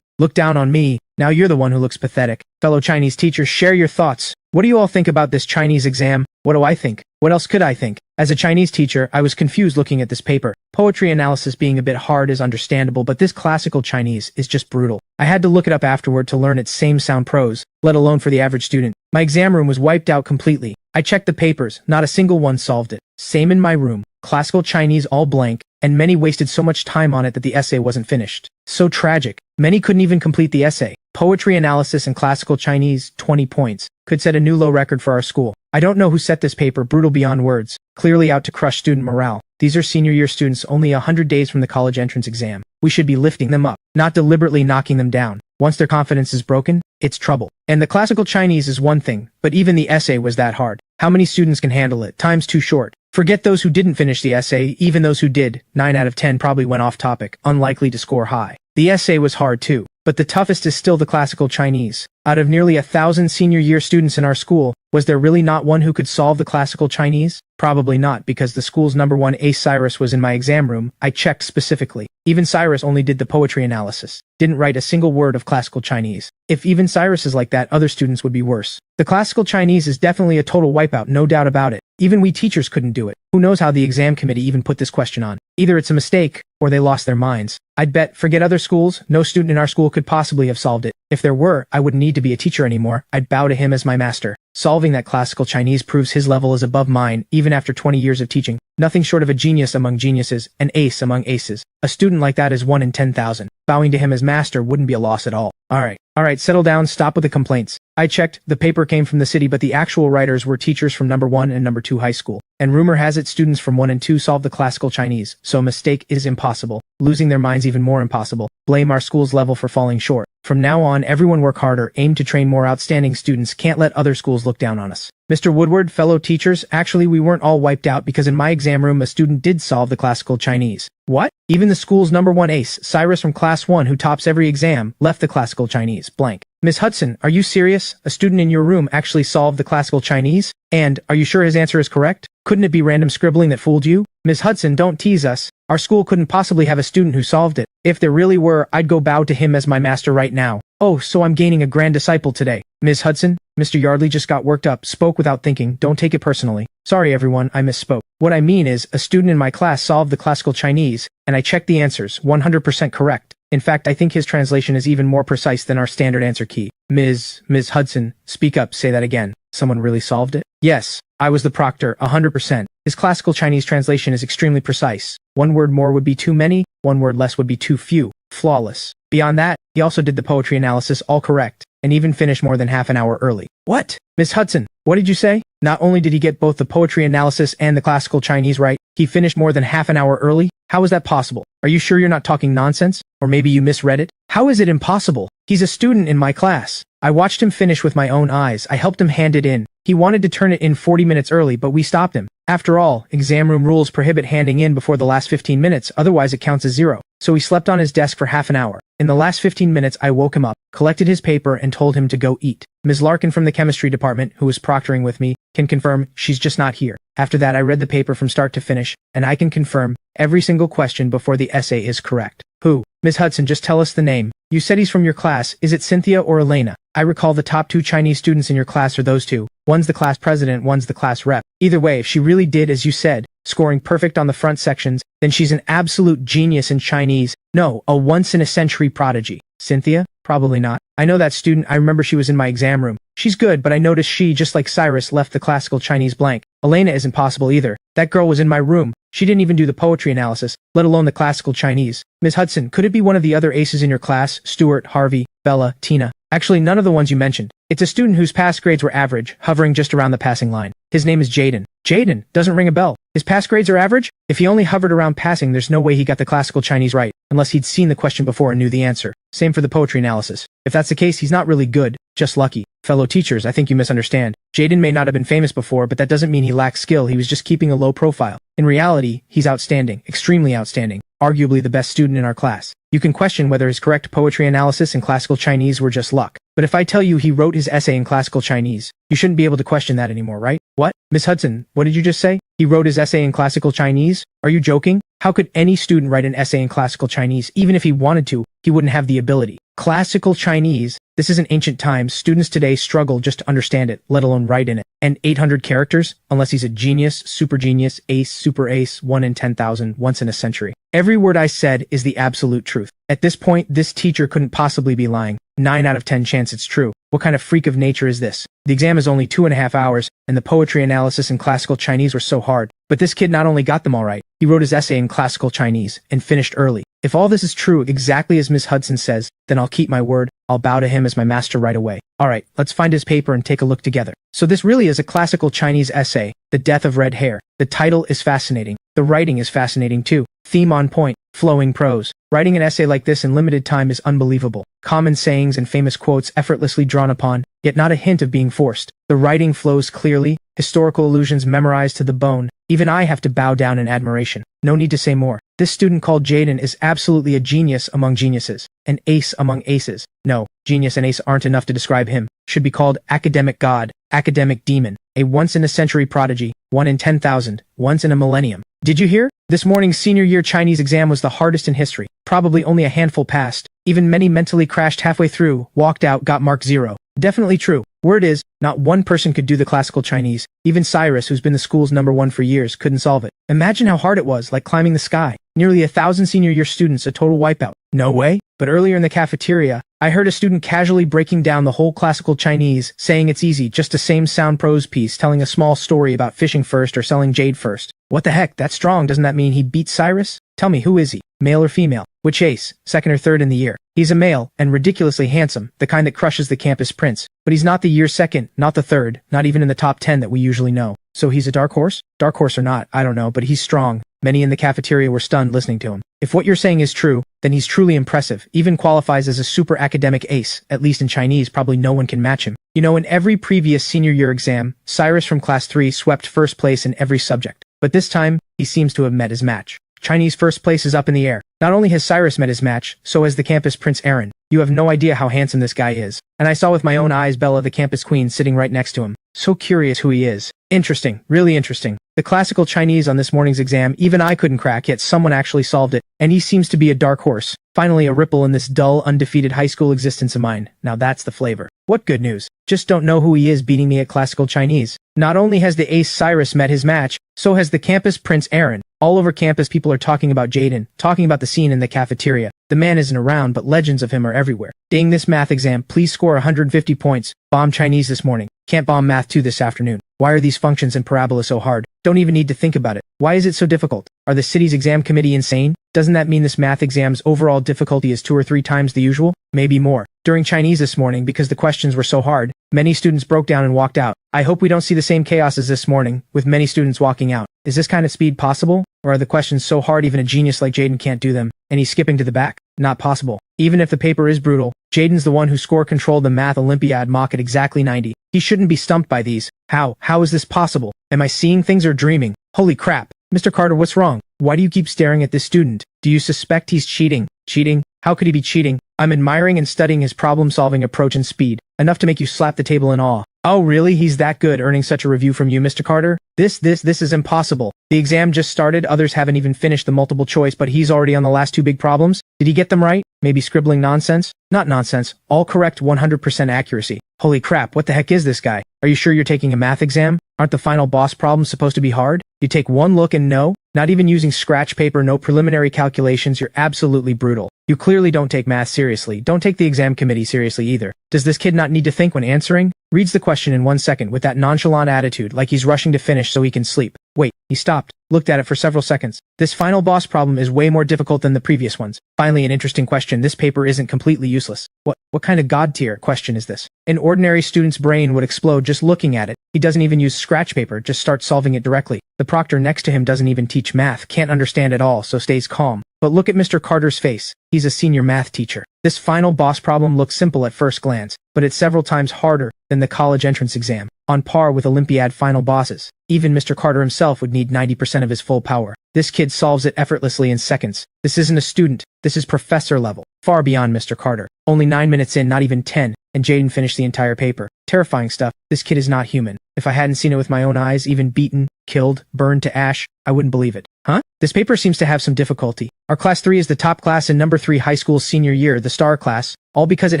Look down on me. Now you're the one who looks pathetic. Fellow Chinese teachers, share your thoughts. What do you all think about this Chinese exam? What do I think? What else could I think? As a Chinese teacher, I was confused looking at this paper. Poetry analysis being a bit hard is understandable, but this classical Chinese is just brutal. I had to look it up afterward to learn its same sound prose, let alone for the average student. My exam room was wiped out completely. I checked the papers, not a single one solved it. Same in my room. Classical Chinese all blank, and many wasted so much time on it that the essay wasn't finished. So tragic. Many couldn't even complete the essay. Poetry analysis and classical Chinese, 20 points. Could set a new low record for our school. I don't know who set this paper, brutal beyond words. Clearly out to crush student morale. These are senior year students only 100 days from the college entrance exam. We should be lifting them up, not deliberately knocking them down. Once their confidence is broken, it's trouble. And the classical Chinese is one thing, but even the essay was that hard. How many students can handle it? Time's too short. Forget those who didn't finish the essay, even those who did, 9 out of 10 probably went off topic, unlikely to score high. The essay was hard too, but the toughest is still the classical Chinese. Out of nearly 1,000 senior year students in our school, was there really not one who could solve the classical Chinese? Probably not, because the school's #1 ace Cyrus was in my exam room. I checked specifically. Even Cyrus only did the poetry analysis. Didn't write a single word of classical Chinese. If even Cyrus is like that, other students would be worse. The classical Chinese is definitely a total wipeout, no doubt about it. Even we teachers couldn't do it. Who knows how the exam committee even put this question on? Either it's a mistake, or they lost their minds. I'd bet, forget other schools, no student in our school could possibly have solved it. If there were, I wouldn't need to be a teacher anymore. I'd bow to him as my master. Solving that classical Chinese proves his level is above mine, even after 20 years of teaching. Nothing short of a genius among geniuses, an ace among aces. A student like that is 1 in 10,000. Bowing to him as master wouldn't be a loss at all. Alright, settle down, stop with the complaints. I checked, the paper came from the city but the actual writers were teachers from number 1 and number 2 high school. And rumor has it students from 1 and 2 solved the classical Chinese, so a mistake is impossible. Losing their minds even more impossible. Blame our school's level for falling short. From now on, everyone work harder, aim to train more outstanding students, can't let other schools look down on us. Mr. Woodward, fellow teachers, actually we weren't all wiped out because in my exam room a student did solve the classical Chinese. What? Even the school's number 1 ace, Cyrus from class 1 who tops every exam, left the classical Chinese, blank. Miss Hudson, are you serious? A student in your room actually solved the classical Chinese? And, are you sure his answer is correct? Couldn't it be random scribbling that fooled you? Miss Hudson, don't tease us. Our school couldn't possibly have a student who solved it. If there really were, I'd go bow to him as my master right now. Oh, so I'm gaining a grand disciple today. Miss Hudson, Mr. Yardley just got worked up, spoke without thinking, don't take it personally. Sorry everyone, I misspoke. What I mean is, a student in my class solved the classical Chinese, and I checked the answers, 100% correct. In fact, I think his translation is even more precise than our standard answer key. Ms. Hudson, speak up, say that again. Someone really solved it? Yes, I was the proctor, 100%. His classical Chinese translation is extremely precise. One word more would be too many, one word less would be too few. Flawless. Beyond that, he also did the poetry analysis all correct, and even finished more than half an hour early. What? Miss Hudson, what did you say? Not only did he get both the poetry analysis and the classical Chinese right, he finished more than half an hour early? How is that possible? Are you sure you're not talking nonsense? Or maybe you misread it? How is it impossible? He's a student in my class. I watched him finish with my own eyes. I helped him hand it in. He wanted to turn it in 40 minutes early, but we stopped him. After all, exam room rules prohibit handing in before the last 15 minutes, otherwise it counts as 0. So he slept on his desk for half an hour. In the last 15 minutes I woke him up, collected his paper and told him to go eat. Ms. Larkin from the chemistry department, who was proctoring with me, can confirm she's just not here. After that I read the paper from start to finish, and I can confirm every single question before the essay is correct. Who? Ms. Hudson, just tell us the name. You said he's from your class, is it Cynthia or Elena? I recall the top 2 Chinese students in your class are those two. One's the class president, one's the class rep. Either way, if she really did as you said, scoring perfect on the front sections, then she's an absolute genius in Chinese. No, a once-in-a-century prodigy. Cynthia? Probably not. I know that student, I remember she was in my exam room. She's good, but I noticed she, just like Cyrus, left the classical Chinese blank. Elena isn't possible either. That girl was in my room. She didn't even do the poetry analysis, let alone the classical Chinese. Ms. Hudson, could it be one of the other aces in your class? Stuart, Harvey, Bella, Tina? Actually, none of the ones you mentioned. It's a student whose pass grades were average, hovering just around the passing line. His name is Jaden. Jaden? Doesn't ring a bell. His pass grades are average? If he only hovered around passing, there's no way he got the classical Chinese right, unless he'd seen the question before and knew the answer. Same for the poetry analysis. If that's the case, he's not really good, just lucky. Fellow teachers, I think you misunderstand. Jaden may not have been famous before, but that doesn't mean he lacks skill, he was just keeping a low profile. In reality, he's outstanding, extremely outstanding, arguably the best student in our class. You can question whether his correct poetry analysis in classical Chinese were just luck. But if I tell you he wrote his essay in classical Chinese, you shouldn't be able to question that anymore, right? What? Miss Hudson, what did you just say? He wrote his essay in classical Chinese? Are you joking? How could any student write an essay in classical Chinese? Even if he wanted to, he wouldn't have the ability. Classical Chinese? This isn't ancient times. Students today struggle just to understand it, let alone write in it. And 800 characters? Unless he's a genius, super genius, ace, super ace, 1 in 10,000, once in a century. Every word I said is the absolute truth. At this point, this teacher couldn't possibly be lying. 9 out of 10 chance it's true. What kind of freak of nature is this? The exam is only 2.5 hours, and the poetry analysis in classical Chinese were so hard. But this kid not only got them all right, he wrote his essay in classical Chinese, and finished early. If all this is true exactly as Miss Hudson says, then I'll keep my word, I'll bow to him as my master right away. Alright, let's find his paper and take a look together. So this really is a classical Chinese essay, The Death of Red Hair. The title is fascinating. The writing is fascinating too. Theme on point, flowing prose. Writing an essay like this in limited time is unbelievable. Common sayings and famous quotes effortlessly drawn upon, yet not a hint of being forced. The writing flows clearly, historical allusions memorized to the bone. Even I have to bow down in admiration. No need to say more. This student called Jaden is absolutely a genius among geniuses. An ace among aces. No, genius and ace aren't enough to describe him. Should be called academic god, academic demon. A once-in-a-century prodigy. 1 in 10,000. Once in a millennium. Did you hear? This morning's senior year Chinese exam was the hardest in history. Probably only a handful passed. Even many mentally crashed halfway through, walked out, got marked 0. Definitely true. Word is, not one person could do the classical Chinese. Even Cyrus, who's been the school's #1 for years, couldn't solve it. Imagine how hard it was, like climbing the sky. Nearly 1,000 senior year students, a total wipeout. No way. But earlier in the cafeteria, I heard a student casually breaking down the whole classical Chinese, saying it's easy, just a same sound prose piece telling a small story about fishing first or selling jade first. What the heck, that's strong, doesn't that mean he beat Cyrus? Tell me, who is he? Male or female? Which ace? Second or third in the year? He's a male, and ridiculously handsome, the kind that crushes the campus prince. But he's not the year's second, not the third, not even in the top 10 that we usually know. So he's a dark horse? Dark horse or not, I don't know, but he's strong. Many in the cafeteria were stunned listening to him. If what you're saying is true, then he's truly impressive, even qualifies as a super academic ace, at least in Chinese probably no one can match him. You know, in every previous senior year exam, Cyrus from class 3 swept first place in every subject. But this time, he seems to have met his match. Chinese first place is up in the air. Not only has Cyrus met his match, so has the campus Prince Aaron. You have no idea how handsome this guy is. And I saw with my own eyes Bella the campus queen sitting right next to him. So curious who he is. Interesting, really interesting. The classical Chinese on this morning's exam even I couldn't crack, yet someone actually solved it, and he seems to be a dark horse. Finally a ripple in this dull, undefeated high school existence of mine. Now that's the flavor. What good news. Just don't know who he is beating me at classical Chinese. Not only has the ace Cyrus met his match, so has the campus Prince Aaron. All over campus people are talking about Jaden, talking about the scene in the cafeteria. The man isn't around, but legends of him are everywhere. Dang this math exam, please score 150 points. Bomb Chinese this morning. Can't bomb math 2 this afternoon. Why are these functions and parabola so hard? Don't even need to think about it. Why is it so difficult? Are the city's exam committee insane? Doesn't that mean this math exam's overall difficulty is 2 or 3 times the usual? Maybe more. During Chinese this morning, because the questions were so hard, many students broke down and walked out. I hope we don't see the same chaos as this morning, with many students walking out. Is this kind of speed possible? Or are the questions so hard even a genius like Jaden can't do them, and he's skipping to the back? Not possible. Even if the paper is brutal, Jaden's the one who score-controlled the math Olympiad mock at exactly 90. He shouldn't be stumped by these. How is this possible? Am I seeing things or dreaming? Holy crap. Mr. Carter, what's wrong? Why do you keep staring at this student? Do you suspect he's cheating? Cheating? How could he be cheating? I'm admiring and studying his problem-solving approach and speed, enough to make you slap the table in awe. Oh really, he's that good, earning such a review from you, Mr. Carter? This is impossible. The exam just started, others haven't even finished the multiple choice, but he's already on the last 2 big problems? Did he get them right? Maybe scribbling nonsense? Not nonsense, all correct, 100% accuracy. Holy crap, what the heck is this guy? Are you sure you're taking a math exam? Aren't the final boss problems supposed to be hard? You take one look and no? Not even using scratch paper, no preliminary calculations, you're absolutely brutal. You clearly don't take math seriously, don't take the exam committee seriously either. Does this kid not need to think when answering? Reads the question in 1 second with that nonchalant attitude like he's rushing to finish so he can sleep. Wait, he stopped, looked at it for several seconds. This final boss problem is way more difficult than the previous ones. Finally, an interesting question, this paper isn't completely useless. What kind of god-tier question is this? An ordinary student's brain would explode just looking at it. He doesn't even use scratch paper, just starts solving it directly. The proctor next to him doesn't even teach math, can't understand at all, so stays calm. But look at Mr. Carter's face. He's a senior math teacher. This final boss problem looks simple at first glance, but it's several times harder than the college entrance exam, on par with Olympiad final bosses. Even Mr. Carter himself would need 90% of his full power. This kid solves it effortlessly in seconds. This isn't a student, this is professor level. Far beyond Mr. Carter. Only 9 minutes in, not even 10, and Jaden finished the entire paper. Terrifying stuff. This kid is not human. If I hadn't seen it with my own eyes, even beaten, killed, burned to ash, I wouldn't believe it. Huh? This paper seems to have some difficulty. Our class 3 is the top class in number 3 high school senior year, the star class, all because it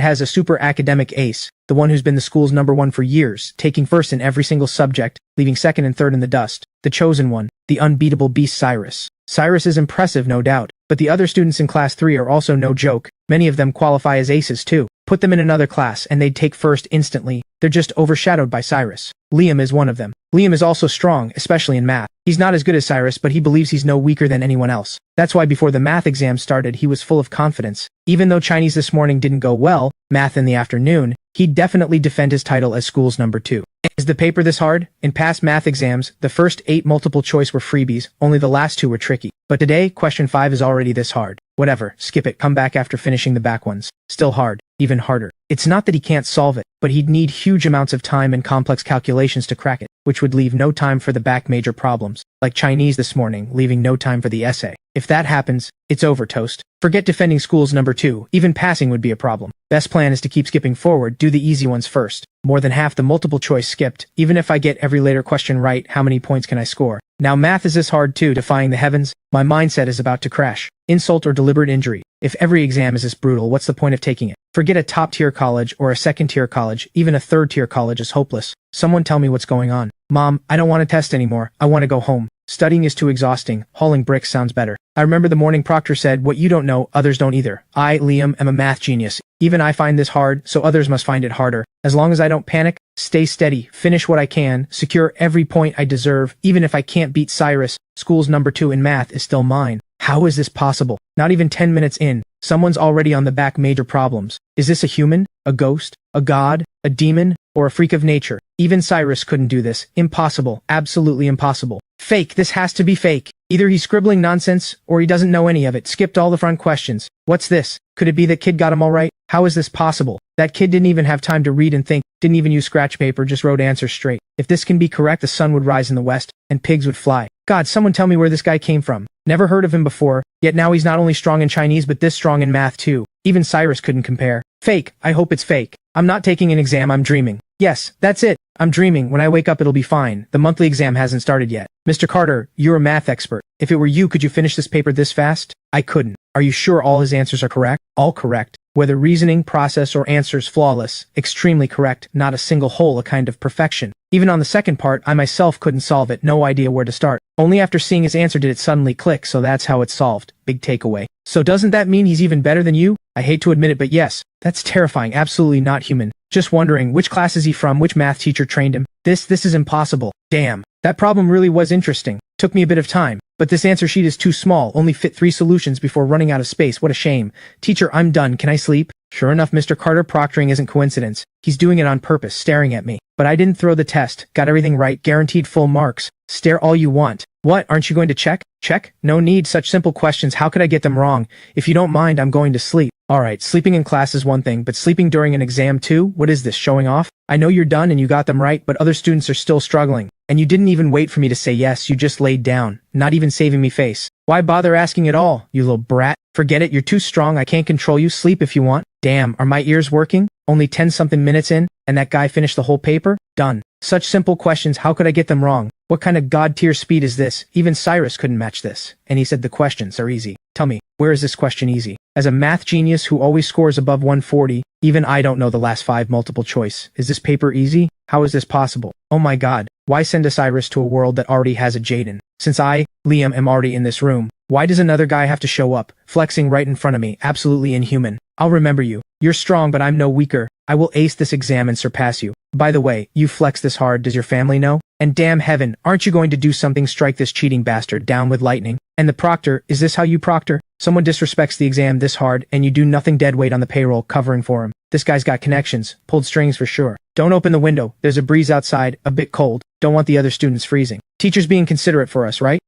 has a super academic ace, the one who's been the school's number 1 for years, taking first in every single subject, leaving second and third in the dust. The chosen one, the unbeatable beast Cyrus. Cyrus is impressive, no doubt, but the other students in class 3 are also no joke. Many of them qualify as aces too. Put them in another class and they'd take first instantly. They're just overshadowed by Cyrus. Liam is one of them. Liam is also strong, especially in math. He's not as good as Cyrus, but he believes he's no weaker than anyone else. That's why before the math exam started, he was full of confidence. Even though Chinese this morning didn't go well, math in the afternoon, he'd definitely defend his title as school's number 2. Is the paper this hard? In past math exams, the first 8 multiple choice were freebies, only the last 2 were tricky. But today, question 5 is already this hard. Whatever, skip it, come back after finishing the back ones. Still hard, even harder. It's not that he can't solve it, but he'd need huge amounts of time and complex calculations to crack it, which would leave no time for the back major problems, like Chinese this morning, leaving no time for the essay. If that happens, it's over, toast. Forget defending school's number 2, even passing would be a problem. Best plan is to keep skipping forward, do the easy ones first. More than half the multiple choice skipped. Even if I get every later question right, how many points can I score? Now math is this hard too, defying the heavens. My mindset is about to crash. Insult or deliberate injury. If every exam is this brutal, what's the point of taking it? Forget a top-tier college or a second-tier college, even a third-tier college is hopeless. Someone tell me what's going on. Mom, I don't want to test anymore. I want to go home. Studying is too exhausting. Hauling bricks sounds better. I remember the morning proctor said, what you don't know, others don't either. I, Liam, am a math genius. Even I find this hard, so others must find it harder. As long as I don't panic, stay steady, finish what I can, secure every point I deserve, even if I can't beat Cyrus, school's number 2 in math is still mine. How is this possible? Not even 10 minutes in, Someone's already on the back, major problems. Is this a human? A ghost? A god? A demon? Or a freak of nature? Even Cyrus couldn't do this. Impossible. Absolutely impossible. Fake. This has to be fake. Either he's scribbling nonsense, or he doesn't know any of it. Skipped all the front questions. What's this? Could it be that kid got him all right? How is this possible? That kid didn't even have time to read and think, didn't even use scratch paper, just wrote answers straight. If this can be correct, the sun would rise in the west, and pigs would fly. God, someone tell me where this guy came from. Never heard of him before, yet now he's not only strong in Chinese but this strong in math too. Even Cyrus couldn't compare. Fake. I hope it's fake. I'm not taking an exam, I'm dreaming. Yes, that's it. I'm dreaming. When I wake up it'll be fine. The monthly exam hasn't started yet. Mr. Carter, you're a math expert. If it were you, could you finish this paper this fast? I couldn't. Are you sure all his answers are correct? All correct. Whether reasoning, process, or answers flawless. Extremely correct. Not a single hole, a kind of perfection. Even on the second part, I myself couldn't solve it. No idea where to start. Only after seeing his answer did it suddenly click, so that's how it's solved. Big takeaway. So doesn't that mean he's even better than you? I hate to admit it, but yes. That's terrifying. Absolutely not human. Just wondering, which class is he from? Which math teacher trained him? This is impossible. Damn. That problem really was interesting. Took me a bit of time. But this answer sheet is too small, only fit 3 solutions before running out of space. What a shame. Teacher, I'm done. Can I sleep? Sure enough, Mr. Carter, proctoring isn't coincidence. He's doing it on purpose, staring at me. But I didn't throw the test. Got everything right. Guaranteed full marks. Stare all you want. What, aren't you going to check? Check? No need. Such simple questions. How could I get them wrong? If you don't mind, I'm going to sleep. Alright, sleeping in class is one thing, but sleeping during an exam too? What is this, showing off? I know you're done and you got them right, but other students are still struggling. And you didn't even wait for me to say yes, you just laid down. Not even saving me face. Why bother asking at all, you little brat? Forget it, you're too strong, I can't control you. Sleep if you want. Damn, are my ears working? Only 10-something minutes in, and that guy finished the whole paper? Done. Such simple questions, how could I get them wrong? What kind of god-tier speed is this? Even Cyrus couldn't match this. And he said the questions are easy. Tell me, where is this question easy? As a math genius who always scores above 140, even I don't know the last 5 multiple choice. Is this paper easy? How is this possible? Oh my god, why send a Cyrus to a world that already has a Jaden? Since I, Liam, am already in this room, why does another guy have to show up, flexing right in front of me? Absolutely inhuman. I'll remember you. You're strong, but I'm no weaker. I will ace this exam and surpass you. By the way, you flex this hard, does your family know? And damn heaven, aren't you going to do something? Strike this cheating bastard down with lightning. And the proctor, is this how you proctor? Someone disrespects the exam this hard, and you do nothing, dead weight on the payroll covering for him. This guy's got connections, pulled strings for sure. Don't open the window, there's a breeze outside, a bit cold. Don't want the other students freezing. Teacher's being considerate for us, right?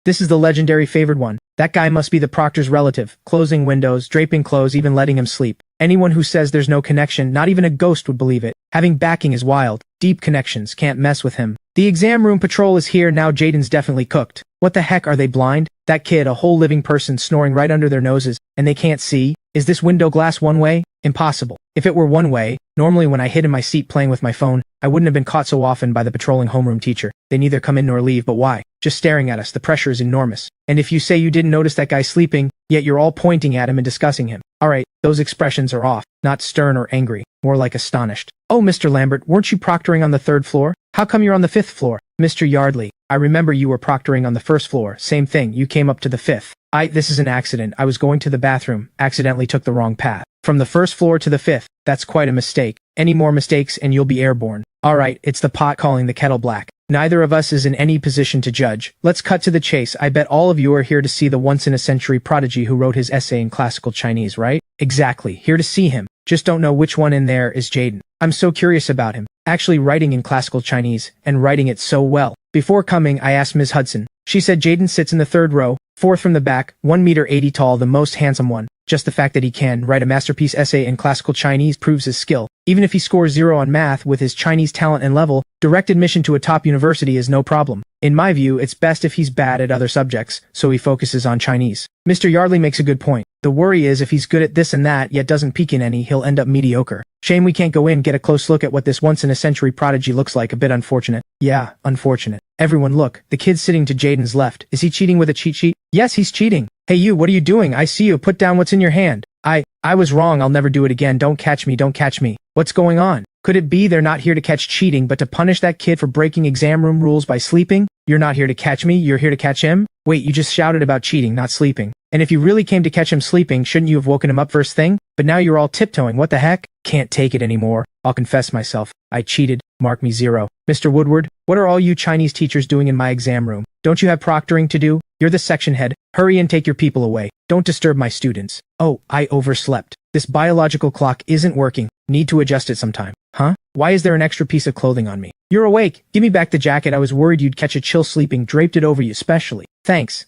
This is the legendary favored one. That guy must be the proctor's relative, closing windows, draping clothes, even letting him sleep. Anyone who says there's no connection, not even a ghost would believe it. Having backing is wild. Deep connections, can't mess with him. The exam room patrol is here now. Jaden's definitely cooked. What the heck, are they blind? That kid, a whole living person snoring right under their noses, and they can't see? Is this window glass one way? Impossible. If it were one way, normally when I hid in my seat playing with my phone, I wouldn't have been caught so often by the patrolling homeroom teacher. They neither come in nor leave, but why? Just staring at us, the pressure is enormous. And if you say you didn't notice that guy sleeping, yet you're all pointing at him and discussing him. Alright, those expressions are off. Not stern or angry, more like astonished. Oh, Mr. Lambert, weren't you proctoring on the 3rd floor? How come you're on the 5th floor? Mr. Yardley, I remember you were proctoring on the 1st floor. Same thing, you came up to the 5th. This is an accident. I was going to the bathroom, accidentally took the wrong path. From the 1st floor to the 5th, that's quite a mistake. Any more mistakes and you'll be airborne. Alright, it's the pot calling the kettle black. Neither of us is in any position to judge. Let's cut to the chase. I bet all of you are here to see the once-in-a-century prodigy who wrote his essay in classical Chinese, right? Exactly, here to see him. Just don't know which one in there is Jaden. I'm so curious about him. Actually writing in classical Chinese, and writing it so well. Before coming, I asked Ms. Hudson. She said Jaden sits in the 3rd row, 4th from the back, 1 meter 80 tall, the most handsome one. Just the fact that he can write a masterpiece essay in classical Chinese proves his skill. Even if he scores 0 on math, with his Chinese talent and level, direct admission to a top university is no problem. In my view, it's best if he's bad at other subjects, so he focuses on Chinese. Mr. Yardley makes a good point. The worry is if he's good at this and that, yet doesn't peak in any, he'll end up mediocre. Shame we can't go in, get a close look at what this once-in-a-century prodigy looks like. A bit unfortunate. Yeah, unfortunate. Everyone look, the kid sitting to Jaden's left. Is he cheating with a cheat sheet? Yes, he's cheating. Hey you, what are you doing? I see you. Put down what's in your hand. I was wrong. I'll never do it again. Don't catch me. Don't catch me. What's going on? Could it be they're not here to catch cheating, but to punish that kid for breaking exam room rules by sleeping? You're not here to catch me, you're here to catch him? Wait, you just shouted about cheating, not sleeping. And if you really came to catch him sleeping, shouldn't you have woken him up first thing? But now you're all tiptoeing, what the heck? Can't take it anymore. I'll confess myself. I cheated. Mark me 0. Mr. Woodward, what are all you Chinese teachers doing in my exam room? Don't you have proctoring to do? You're the section head. Hurry and take your people away. Don't disturb my students. Oh, I overslept. This biological clock isn't working. Need to adjust it sometime. Huh? Why is there an extra piece of clothing on me? You're awake. Give me back the jacket. I was worried you'd catch a chill sleeping. Draped it over you specially. Thanks.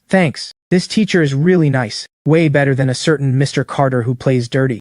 This teacher is really nice. Way better than a certain Mr. Carter who plays dirty.